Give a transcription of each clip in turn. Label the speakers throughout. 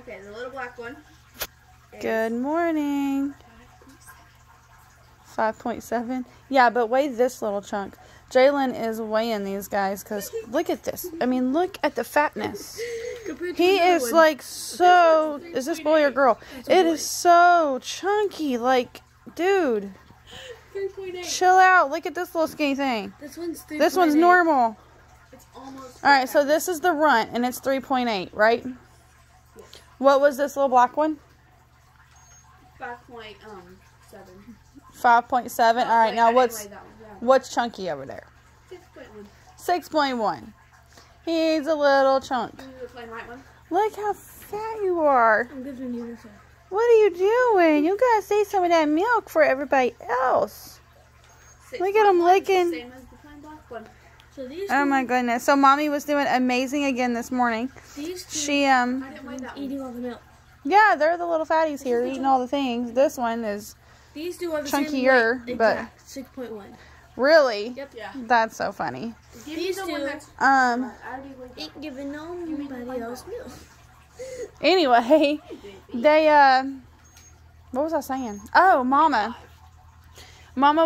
Speaker 1: Okay, the little black one.
Speaker 2: Good morning. 5.7. Yeah, but weigh this little chunk. Jalen is weighing these guys because look at this. I mean, look at the fatness. He is like so. Is this boy or girl? It is so chunky. Like, dude,
Speaker 1: 3.8.
Speaker 2: chill out. Look at this little skinny thing.
Speaker 1: This one's 3.8.
Speaker 2: This one's normal.
Speaker 1: It's almost.
Speaker 2: All right, so this is the runt, and it's 3.8, right?
Speaker 1: Yes.
Speaker 2: What was this little black one?
Speaker 1: 5.7.
Speaker 2: 5.7. All right, now what's
Speaker 1: Yeah.
Speaker 2: chunky over there?
Speaker 1: 6.1.
Speaker 2: 6.1. He's a little chunk.
Speaker 1: Can you do the plain white one?
Speaker 2: Look how fat you are.
Speaker 1: I'm good when you do
Speaker 2: What are you doing? You gotta save some of that milk for everybody else. Look at him licking.
Speaker 1: Same as the plain black one. So these
Speaker 2: Oh my goodness. So mommy was doing amazing again this morning.
Speaker 1: These two,
Speaker 2: She
Speaker 1: I didn't weigh that
Speaker 3: Eating all the milk.
Speaker 2: yeah, they're the little fatties here eating all the things. This one is
Speaker 3: These two are the
Speaker 2: chunkier,
Speaker 3: same weight,
Speaker 2: but
Speaker 3: exact, 6.1.
Speaker 2: really,
Speaker 3: Yep.
Speaker 1: Yeah.
Speaker 2: that's so funny.
Speaker 1: Give me
Speaker 3: These
Speaker 1: the
Speaker 3: two
Speaker 1: one that's.
Speaker 2: Um.
Speaker 1: I already weighed that.
Speaker 3: Ain't giving nobody else milk.
Speaker 2: Anyway, they what was I saying? Oh, Mama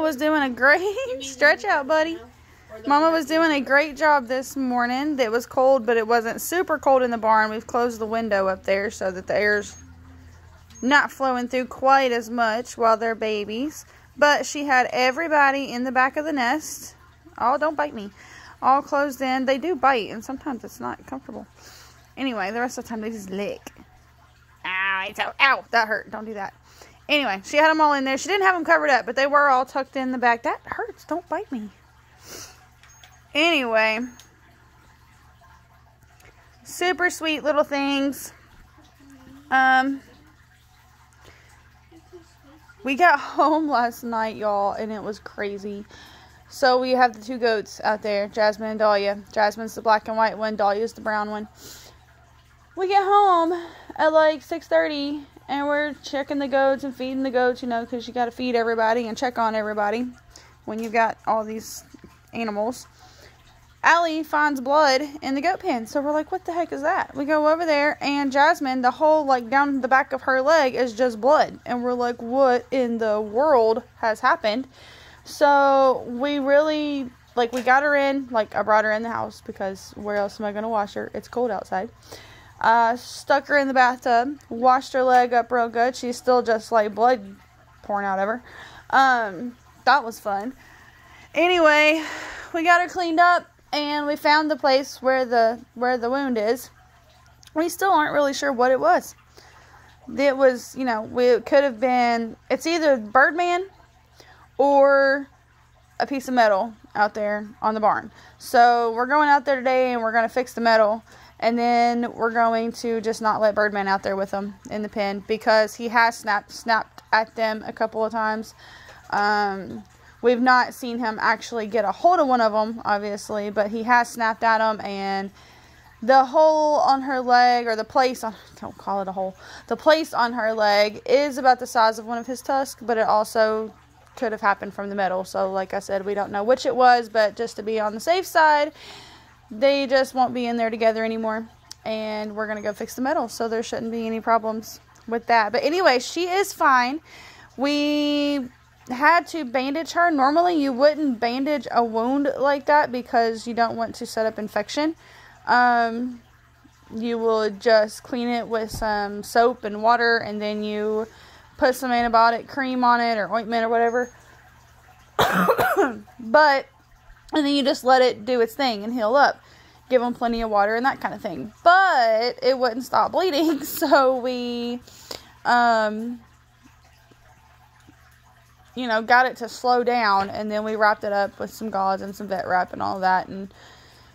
Speaker 2: was doing a great stretch out, buddy. Mama was doing a great job this morning. It was cold, but it wasn't super cold in the barn. We've closed the window up there so that the air's not flowing through quite as much while they're babies. But she had everybody in the back of the nest. Oh, don't bite me. All closed in. They do bite, and sometimes it's not comfortable. Anyway, the rest of the time they just lick. Ow, it's out. Ow, that hurt. Don't do that. Anyway, she had them all in there. She didn't have them covered up, but they were all tucked in the back. That hurts. Don't bite me. Anyway, super sweet little things. We got home last night, y'all, and it was crazy. So we have the two goats out there, Jasmine and Dahlia. Jasmine's the black and white one, Dahlia's the brown one. We get home at like 6:30, and we're checking the goats and feeding the goats, you know, because you got to feed everybody and check on everybody when you've got all these animals. Allie finds blood in the goat pen. So we're like, what the heck is that? We go over there, and Jasmine, the whole, like, down the back of her leg is just blood. And we're like, what in the world has happened? So we really, like, we got her in. Like, I brought her in the house because where else am I going to wash her? It's cold outside. Stuck her in the bathtub. Washed her leg up real good. She's still just, like, blood pouring out of her. That was fun. Anyway, we got her cleaned up. And we found the place where the wound is. We still aren't really sure what it was. It was, you know, it could have been, it's either Birdman or a piece of metal out there on the barn. So we're going out there today and we're going to fix the metal. And then we're going to just not let Birdman out there with them in the pen because he has snapped at them a couple of times. We've not seen him actually get a hold of one of them, obviously, but he has snapped at them, and the hole on her leg, or the place on, don't call it a hole, the place on her leg is about the size of one of his tusks, but it also could have happened from the metal. So, like I said, we don't know which it was, but just to be on the safe side, they just won't be in there together anymore, and we're going to go fix the metal, so there shouldn't be any problems with that. But anyway, she is fine. We had to bandage her. Normally you wouldn't bandage a wound like that because you don't want to set up infection. You will just clean it with some soap and water, and then you put some antibiotic cream on it or ointment or whatever. And then you just let it do its thing and heal up. Give them plenty of water and that kind of thing. But it wouldn't stop bleeding, so we you know, got it to slow down, and then we wrapped it up with some gauze and some vet wrap and all that, and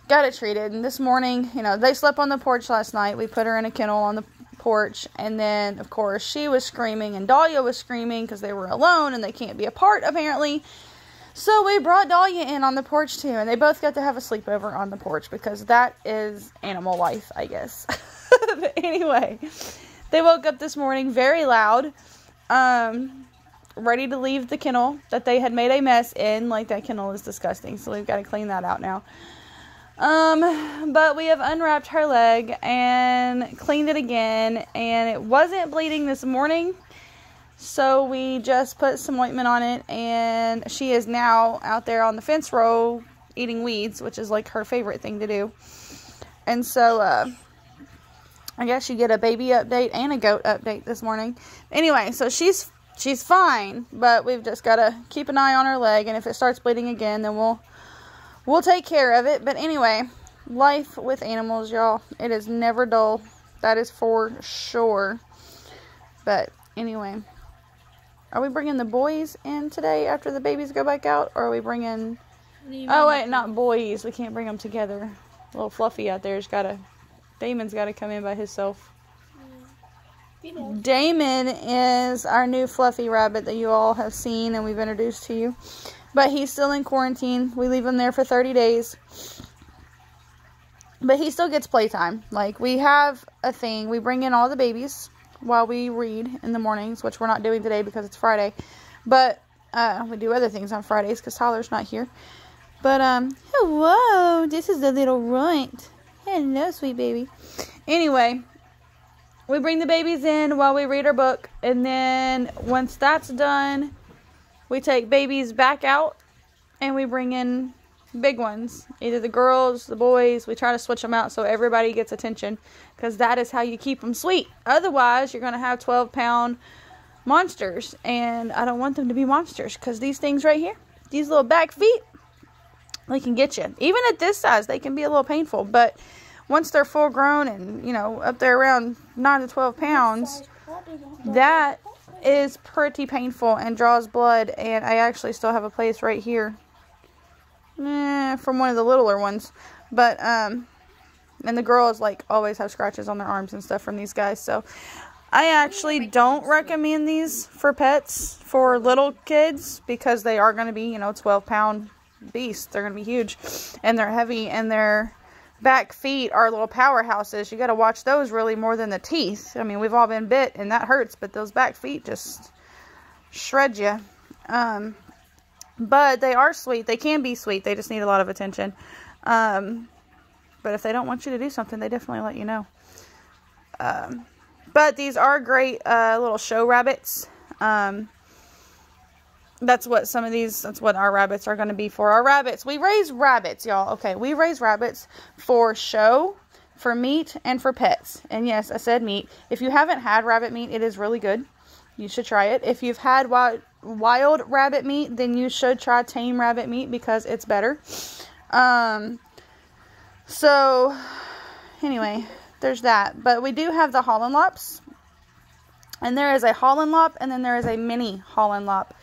Speaker 2: got it treated. And this morning, you know, they slept on the porch last night. We put her in a kennel on the porch, and then, of course, she was screaming, and Dahlia was screaming because they were alone, and they can't be apart, apparently. So we brought Dahlia in on the porch, too, and they both got to have a sleepover on the porch, because that is animal life, I guess. But anyway, they woke up this morning very loud, ready to leave the kennel that they had made a mess in. Like, that kennel is disgusting, so we've got to clean that out now. But we have unwrapped her leg and cleaned it again, and it wasn't bleeding this morning. So we just put some ointment on it, and she is now out there on the fence row eating weeds, which is like her favorite thing to do. And so, I guess you get a baby update and a goat update this morning. Anyway, so she's fine, but we've just got to keep an eye on her leg, and if it starts bleeding again, then we'll take care of it. But anyway, life with animals, y'all, it is never dull. That is for sure. But anyway, are we bringing the boys in today after the babies go back out, or are we bringing... Oh, wait, not boys. We can't bring them together. Little Fluffy out there's got to... Damon's got to come in by himself. Damon is our new fluffy rabbit that you all have seen and we've introduced to you. But he's still in quarantine. We leave him there for 30 days. But he still gets playtime. Like, we have a thing. We bring in all the babies while we read in the mornings, which we're not doing today because it's Friday. But we do other things on Fridays because Tyler's not here. But, hello, this is the little runt. Hello, sweet baby. Anyway, we bring the babies in while we read our book. And then once that's done, we take babies back out and we bring in big ones. Either the girls, the boys. We try to switch them out so everybody gets attention. Because that is how you keep them sweet. Otherwise, you're going to have 12-pound monsters. And I don't want them to be monsters. Because these things right here, these little back feet, they can get you. Even at this size, they can be a little painful. But once they're full grown and, you know, up there around 9 to 12 pounds, that is pretty painful and draws blood. And I actually still have a place right here from one of the littler ones. But, and the girls, like, always have scratches on their arms and stuff from these guys. So, I actually don't recommend these for pets for little kids because they are going to be, you know, 12-pound beasts. They're going to be huge and they're heavy, and their back feet are little powerhouses. You got to watch those really more than the teeth. I mean, we've all been bit and that hurts, but those back feet just shred you. But they are sweet. They can be sweet. They just need a lot of attention. But if they don't want you to do something, they definitely let you know. But these are great little show rabbits. That's what our rabbits are going to be for. Our rabbits, we raise rabbits, y'all. Okay, we raise rabbits for show, for meat, and for pets. And yes, I said meat. If you haven't had rabbit meat, it is really good. You should try it. If you've had wild rabbit meat, then you should try tame rabbit meat because it's better. So, anyway, there's that. But we do have the Holland Lops. And there is a Holland Lop, and then there is a mini Holland Lop.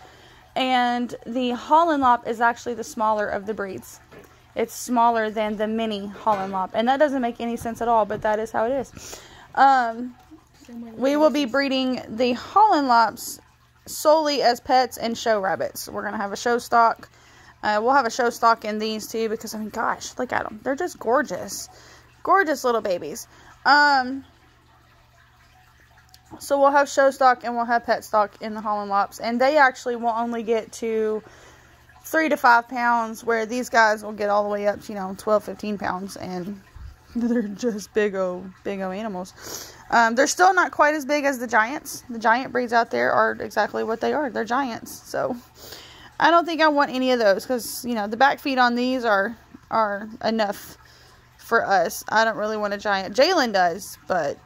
Speaker 2: And the Holland Lop is actually the smaller of the breeds. It's smaller than the mini Holland Lop. And that doesn't make any sense at all, but that is how it is. We will be breeding the Holland Lops solely as pets and show rabbits. We're going to have a show stock. We'll have a show stock in these too because, I mean, gosh, look at them. They're just gorgeous. Gorgeous little babies. So we'll have show stock and we'll have pet stock in the Holland Lops. And they actually will only get to 3 to 5 pounds, where these guys will get all the way up to, 12, 15 pounds. And they're just big old animals. They're still not quite as big as the giants. The giant breeds out there are exactly what they are. They're giants. So I don't think I want any of those because, the back feet on these are enough for us. I don't really want a giant. Jalen does, but,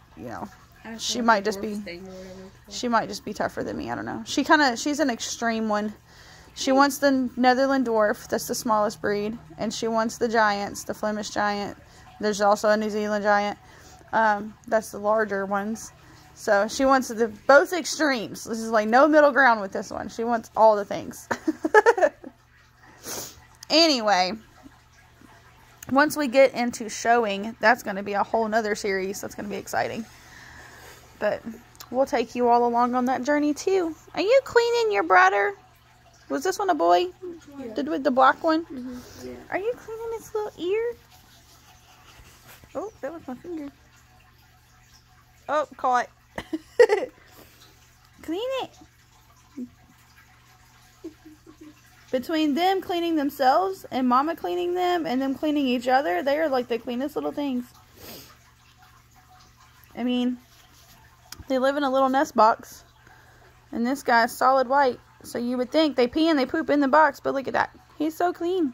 Speaker 2: she might just be tougher than me. I don't know. She's an extreme one. She wants the Netherland dwarf. That's the smallest breed. And she wants the giants, the Flemish giant. There's also a New Zealand giant. That's the larger ones. So she wants both extremes. This is like no middle ground with this one. She wants all the things. Anyway, once we get into showing, that's going to be a whole nother series. That's going to be exciting. But we'll take you all along on that journey too. Are you cleaning your brother? Was this one a boy? Yeah. With the black one? Mm-hmm. Yeah. Are you cleaning his little ear? Oh, that was my finger. Oh, caught. Clean it. Between them cleaning themselves and Mama cleaning them and them cleaning each other, they are like the cleanest little things. I mean, they live in a little nest box. And this guy's solid white. So you would think they pee and they poop in the box, but look at that. He's so clean.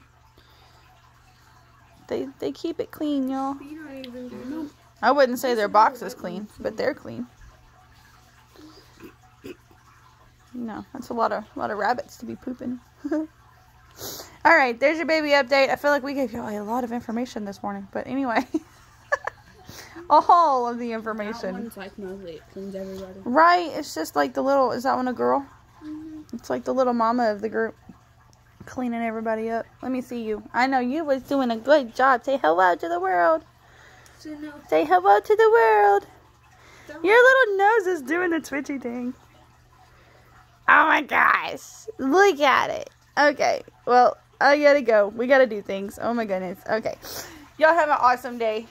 Speaker 2: They keep it clean, y'all. I wouldn't say their box is clean, but they're clean. No, that's a lot of rabbits to be pooping. All right, there's your baby update. I feel like we gave you a lot of information this morning, but anyway, all of the information.
Speaker 3: That one's like mostly it cleans everybody.
Speaker 2: Right? It's just like the little. Is that one a girl? It's like the little mama of the group, cleaning everybody up. Let me see you. I know you was doing a good job. Say hello to the world. Say hello to the world. Your little nose is doing the twitchy thing. Oh my gosh. Look at it. Okay. Well, I gotta go. We gotta do things. Oh my goodness. Okay. Y'all have an awesome day.